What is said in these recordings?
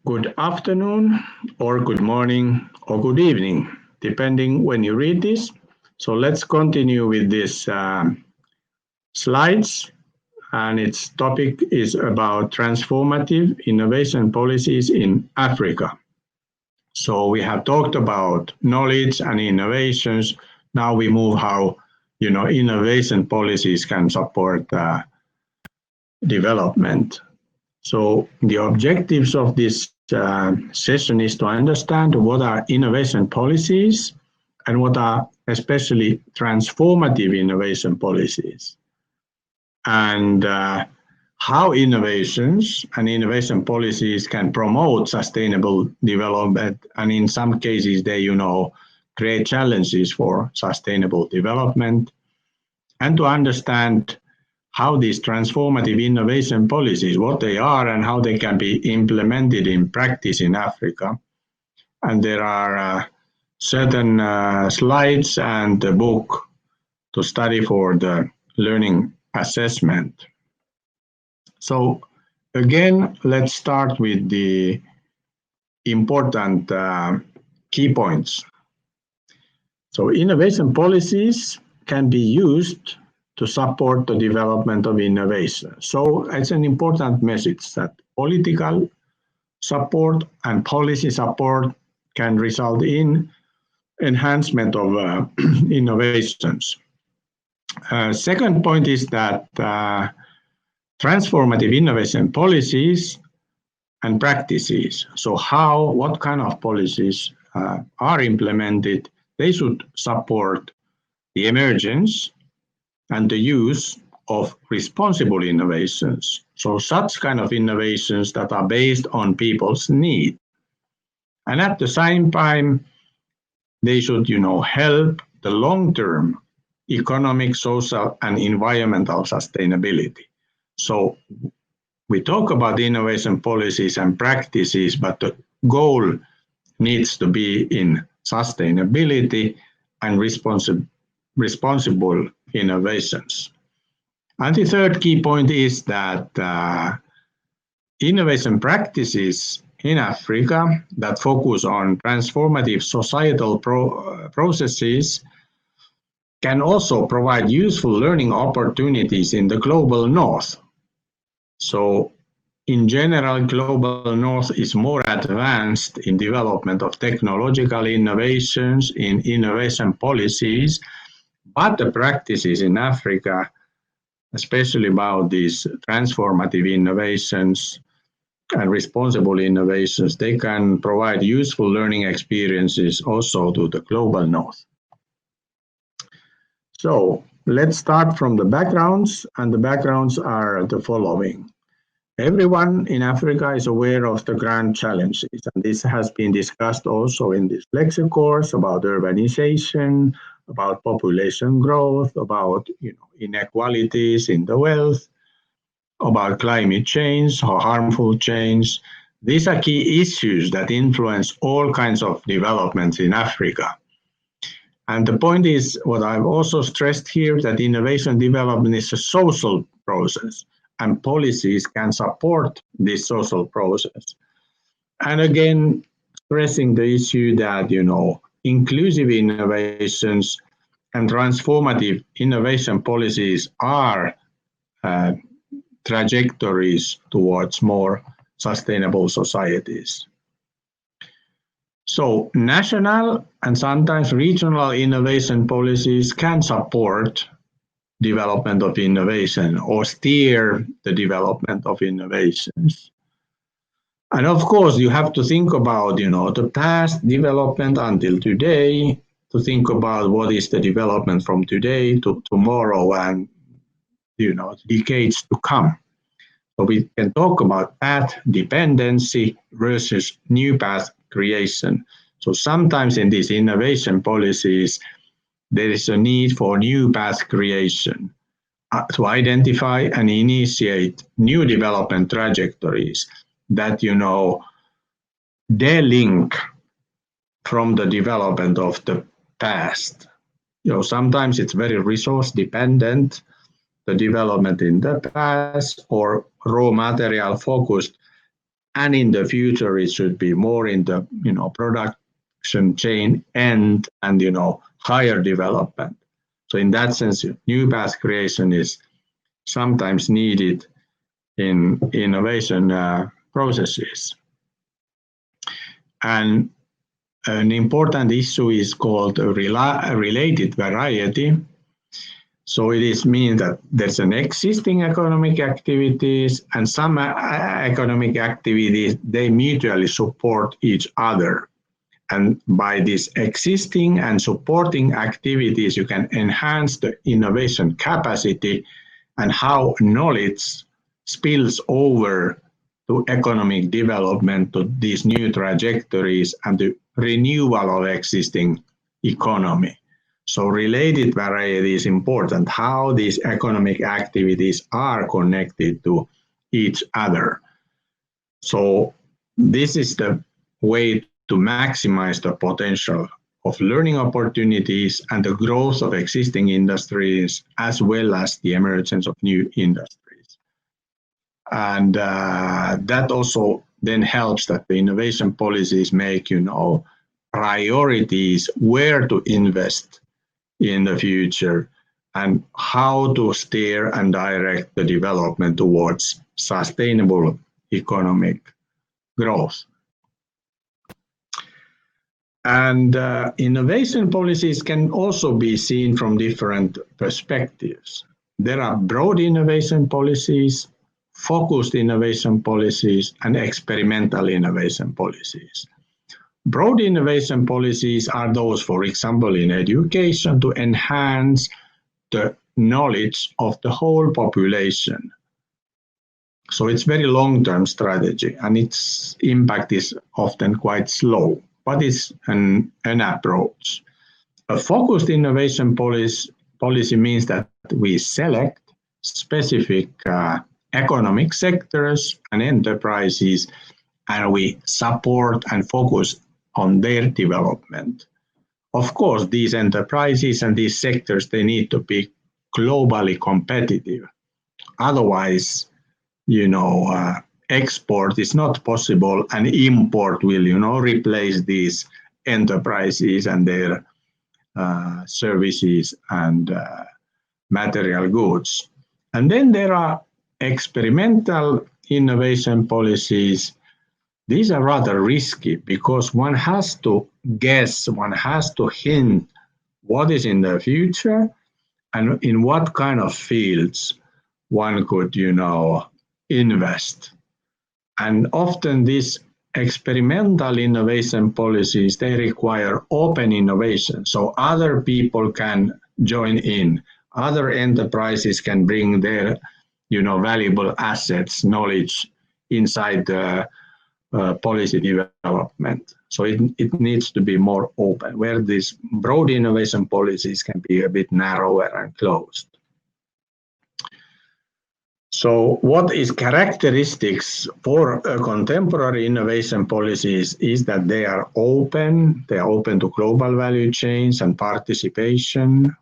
Good afternoon, or good morning, or good evening, depending when you read this. So let's continue with this slides, and its topic is about transformative innovation policies in Africa. So we have talked about knowledge and innovations. Now we move how innovation policies can support development. So the objectives of this session is to understand what are innovation policies and what are especially transformative innovation policies, and how innovations and innovation policies can promote sustainable development, and in some cases they create challenges for sustainable development, and to understand how these transformative innovation policies, what they are and how they can be implemented in practice in Africa. And there are certain slides and a book to study for the learning assessment. So again, let's start with the important key points. So innovation policies can be used to support the development of innovation. So it's an important message that political support and policy support can result in enhancement of innovations. Second point is that transformative innovation policies and practices. So what kind of policies are implemented? They should support the emergence and the use of responsible innovations. So such kind of innovations that are based on people's need. And at the same time, they should, help the long-term economic, social, and environmental sustainability. So we talk about innovation policies and practices, but the goal needs to be in sustainability and responsible innovations. And the third key point is that innovation practices in Africa that focus on transformative societal processes can also provide useful learning opportunities in the global north. So in general, global north is more advanced in development of technological innovations, in innovation policies, but the practices in Africa, especially about these transformative innovations and responsible innovations, they can provide useful learning experiences also to the global north. So let's start from the backgrounds, and the backgrounds are the following. Everyone in Africa is aware of the grand challenges, and this has been discussed also in this lecture course about urbanization, about population growth, about inequalities in the wealth, about climate change or harmful change. These are key issues that influence all kinds of developments in Africa. And the point is, what I've also stressed here, that innovation development is a social process, and policies can support this social process. And again, stressing the issue that, inclusive innovations and transformative innovation policies are trajectories towards more sustainable societies. So national and sometimes regional innovation policies can support development of innovation or steer the development of innovations. And of course, you have to think about, the past development until today, to think about what is the development from today to tomorrow and, decades to come. So we can talk about path dependency versus new path creation. So sometimes in these innovation policies, there is a need for new path creation to identify and initiate new development trajectories that, delink from the development of the past. Sometimes it's very resource dependent, the development in the past, or raw material focused. and in the future it should be more in the production chain and higher development. So in that sense, new path creation is sometimes needed in innovation processes. And an important issue is called related variety. So it means that there's an existing economic activities and some economic activities, they mutually support each other. And by these existing and supporting activities, you can enhance the innovation capacity and how knowledge spills over to economic development, to these new trajectories and the renewal of existing economy. So related variety is important, how these economic activities are connected to each other. So this is the way to maximize the potential of learning opportunities and the growth of existing industries, as well as the emergence of new industries. And that also then helps that the innovation policies make, priorities where to invest in the future and how to steer and direct the development towards sustainable economic growth. And innovation policies can also be seen from different perspectives. There are broad innovation policies, focused innovation policies, and experimental innovation policies. Broad innovation policies are those, for example, in education to enhance the knowledge of the whole population. So it's very long-term strategy and its impact is often quite slow, but it's an approach. A focused innovation policy means that we select specific economic sectors and enterprises and we support and focus on their development. Of course, these enterprises and these sectors, they need to be globally competitive. Otherwise, export is not possible and import will, replace these enterprises and their services and material goods. And then there are experimental innovation policies. These are rather risky because one has to guess, one has to hint what is in the future and in what kind of fields one could, invest. And often these experimental innovation policies, they require open innovation. So other people can join in, other enterprises can bring their, valuable assets, knowledge inside the policy development. So it needs to be more open, where these broad innovation policies can be a bit narrower and closed. So what is characteristics for contemporary innovation policies is that they are open to global value chains and participation.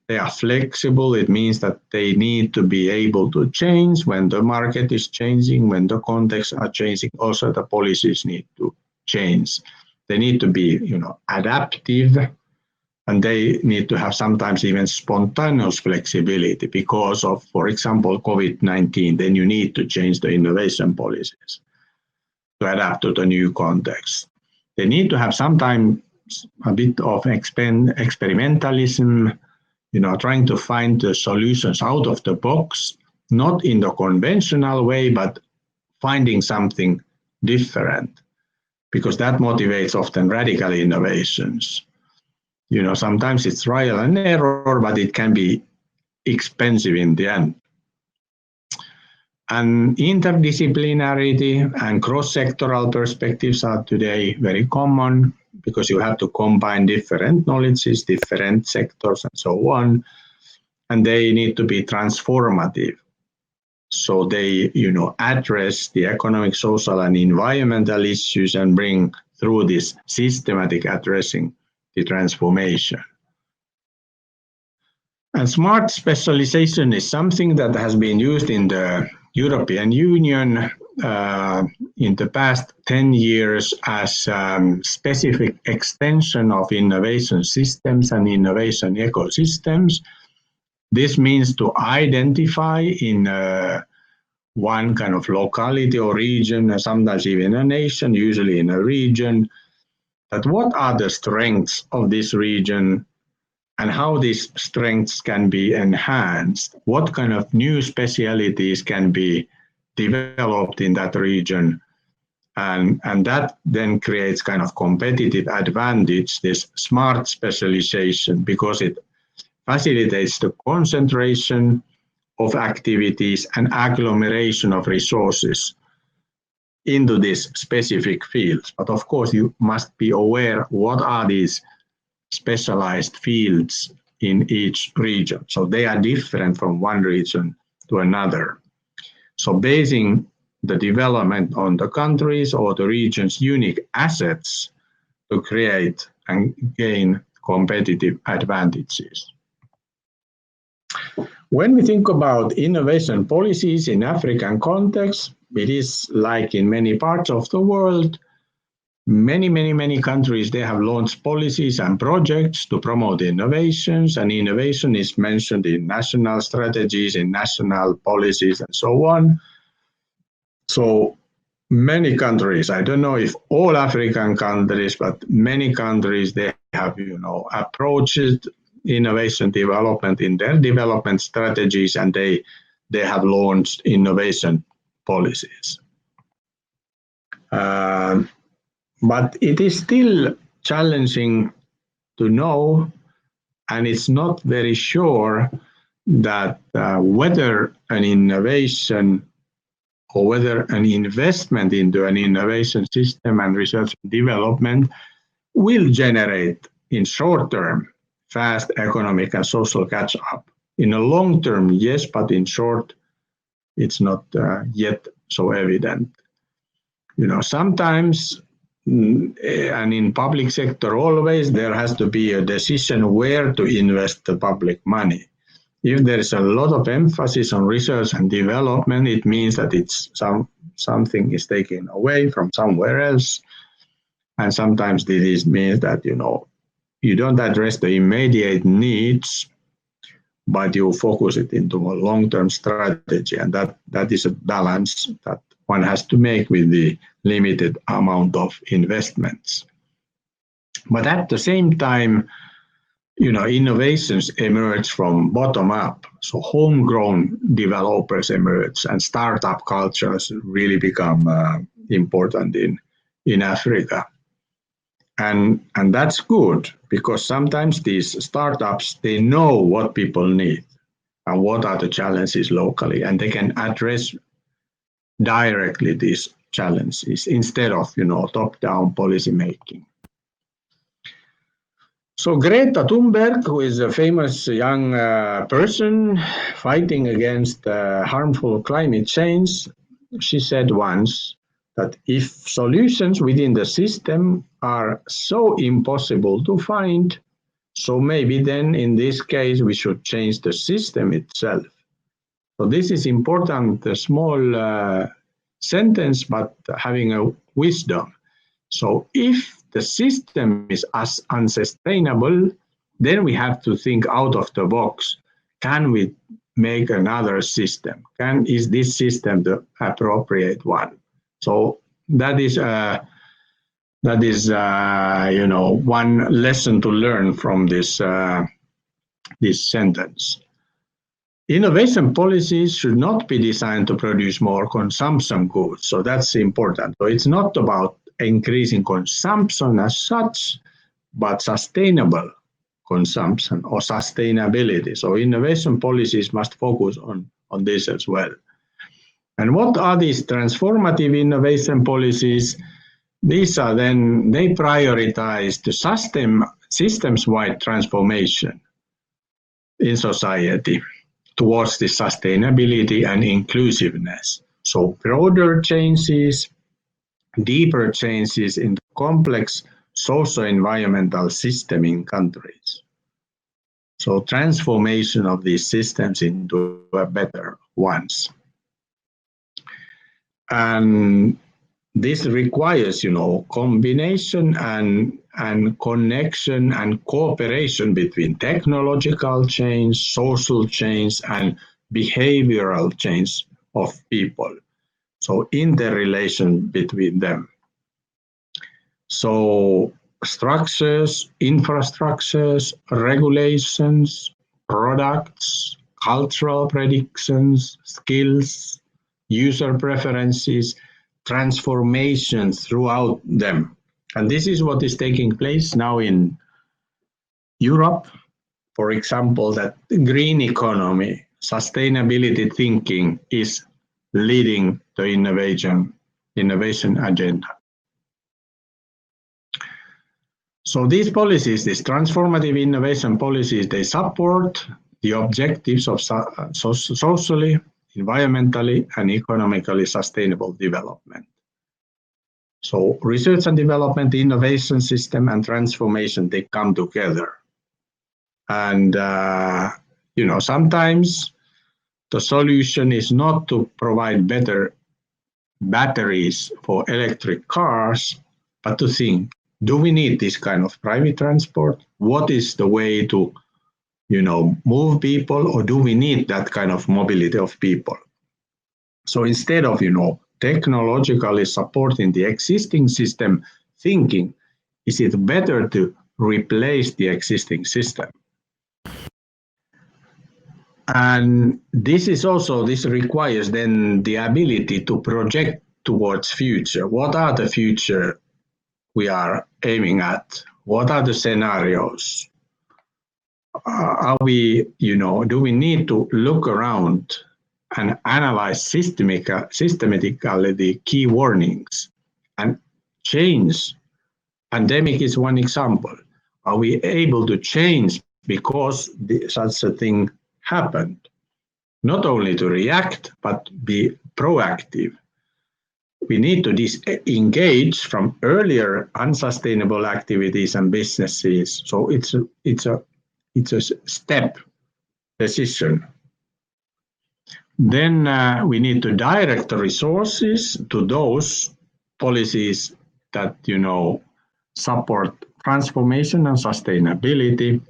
They are flexible. It means that they need to be able to change when the market is changing, when the contexts are changing. Also, the policies need to change. They need to be, adaptive, and they need to have sometimes even spontaneous flexibility because of, for example, COVID-19. Then you need to change the innovation policies to adapt to the new context. They need to have sometimes a bit of experimentalism, trying to find the solutions out of the box, not in the conventional way, but finding something different, because that motivates often radical innovations. Sometimes it's trial and error, but it can be expensive in the end. And interdisciplinarity and cross-sectoral perspectives are today very common because you have to combine different knowledges, different sectors, and so on. And they need to be transformative. So they, address the economic, social, and environmental issues and bring through this systematic addressing the transformation. And smart specialization is something that has been used in the European Union in the past 10 years as specific extension of innovation systems and innovation ecosystems. This means to identify in one kind of locality or region, sometimes even a nation, usually in a region, that what are the strengths of this region and how these strengths can be enhanced, what kind of new specialities can be developed in that region, and that then creates kind of competitive advantage, this smart specialization, because it facilitates the concentration of activities and agglomeration of resources into these specific fields. But of course, you must be aware what are these specialized fields in each region. So they are different from one region to another. So basing the development on the countries or the region's unique assets to create and gain competitive advantages. When we think about innovation policies in African context, it is like in many parts of the world, many countries, they have launched policies and projects to promote innovations, and innovation is mentioned in national strategies, in national policies, and so on. So many countries, I don't know if all African countries, but many countries, they have, approached innovation development in their development strategies, and they have launched innovation policies. But it is still challenging to know, and it's not very sure that whether an innovation or whether an investment into an innovation system and research and development will generate in short term fast economic and social catch-up. In a long term, yes, but in short, it's not yet so evident. Sometimes, and in public sector always, there has to be a decision where to invest the public money. If there is a lot of emphasis on research and development, it means that it's something is taken away from somewhere else. And sometimes this means that, you don't address the immediate needs, but you focus it into a long-term strategy. And that is a balance that one has to make with the limited amount of investments. But at the same time, innovations emerge from bottom up. So homegrown developers emerge, and startup cultures really become important in Africa. And that's good, because sometimes these startups, they know what people need and what are the challenges locally, and they can address directly these challenges instead of, top-down policy making. So Greta Thunberg, who is a famous young person fighting against harmful climate change, she said once that if solutions within the system are so impossible to find, so maybe then in this case we should change the system itself. So this is important, a small sentence, but having a wisdom. So if the system is unsustainable, then we have to think out of the box. Can we make another system? Is this system the appropriate one? So that is one lesson to learn from this sentence. Innovation policies should not be designed to produce more consumption goods. So that's important. So it's not about increasing consumption as such, but sustainable consumption or sustainability. So innovation policies must focus on this as well. And what are these transformative innovation policies? These are then, they prioritize the systems-wide transformation in society towards the sustainability and inclusiveness. So broader changes, deeper changes in the complex socio-environmental system in countries. So transformation of these systems into better ones. And this requires, combination and connection and cooperation between technological change, social change, and behavioral change of people. So interrelation between them. So structures, infrastructures, regulations, products, cultural predictions, skills, user preferences, transformations throughout them. And this is what is taking place now in Europe. For example, that green economy, sustainability thinking is leading the innovation agenda. So these policies, these transformative innovation policies, they support the objectives of socially, environmentally, and economically sustainable development. So research and development, innovation system, and transformation, they come together. And, sometimes the solution is not to provide better batteries for electric cars, but to think, do we need this kind of private transport? What is the way to, move people, or do we need that kind of mobility of people? So instead of, technologically supporting the existing system, thinking, is it better to replace the existing system? And this requires then the ability to project towards future. What are the future we are aiming at? What are the scenarios? Are we, do we need to look around and analyze systematically the key warnings and change? Pandemic is one example. Are we able to change because such a thing happened? Not only to react, but be proactive. We need to disengage from earlier unsustainable activities and businesses. So it's a step decision. Then we need to direct the resources to those policies that, support transformation and sustainability.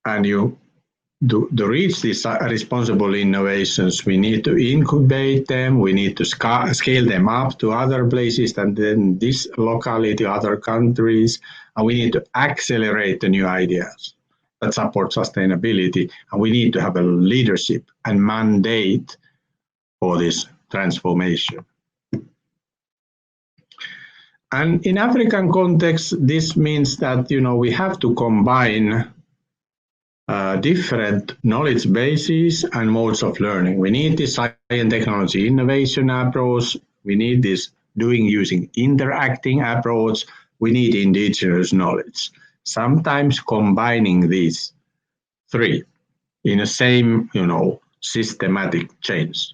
And to reach these responsible innovations, we need to incubate them, we need to scale them up to other places and then this locality, other countries, and we need to accelerate the new ideas that support sustainability, and we need to have a leadership and mandate for this transformation. And in African context, this means that, we have to combine different knowledge bases and modes of learning. We need this science and technology innovation approach. We need this using interacting approach. We need indigenous knowledge. Sometimes combining these three in the same, systematic change.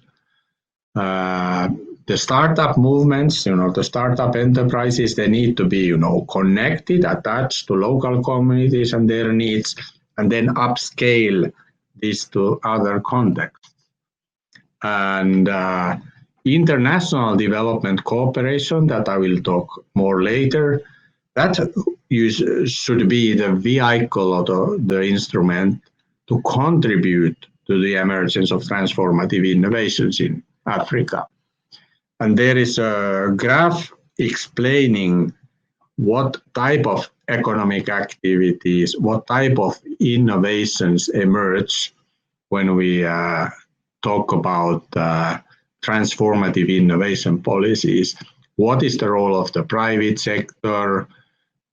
The startup movements, the startup enterprises, they need to be, connected, attached to local communities and their needs, and then upscale this to other contexts. And international development cooperation, that I will talk more later, that should be the vehicle or the instrument to contribute to the emergence of transformative innovations in Africa. And there is a graph explaining what type of economic activities, what type of innovations emerge when we talk about transformative innovation policies. What is the role of the private sector,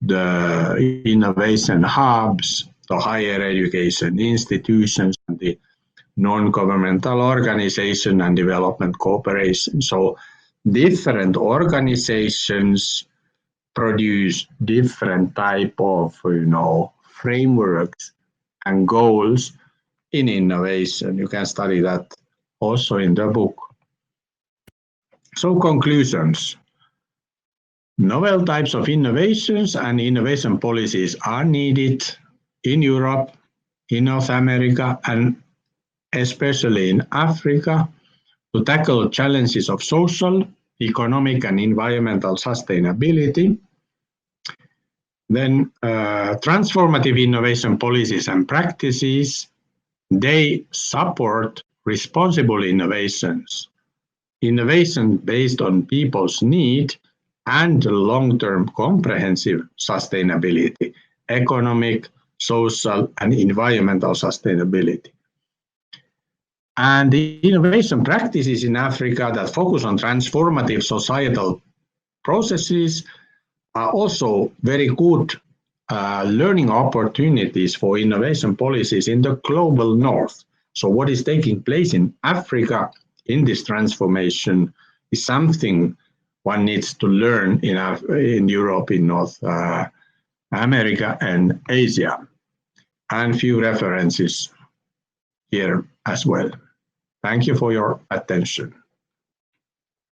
the innovation hubs, the higher education institutions, and the non-governmental organization and development cooperation. So different organizations produce different type of, frameworks and goals in innovation. You can study that also in the book. So conclusions. Novel types of innovations and innovation policies are needed in Europe, in North America, and especially in Africa to tackle challenges of social, economic and environmental sustainability. Then transformative innovation policies and practices, they support responsible innovations, innovation based on people's need and long-term comprehensive sustainability, economic, social, and environmental sustainability. And the innovation practices in Africa that focus on transformative societal processes are also very good learning opportunities for innovation policies in the global north. So what is taking place in Africa in this transformation is something one needs to learn in Europe, in North America and Asia. And few references here as well. Thank you for your attention.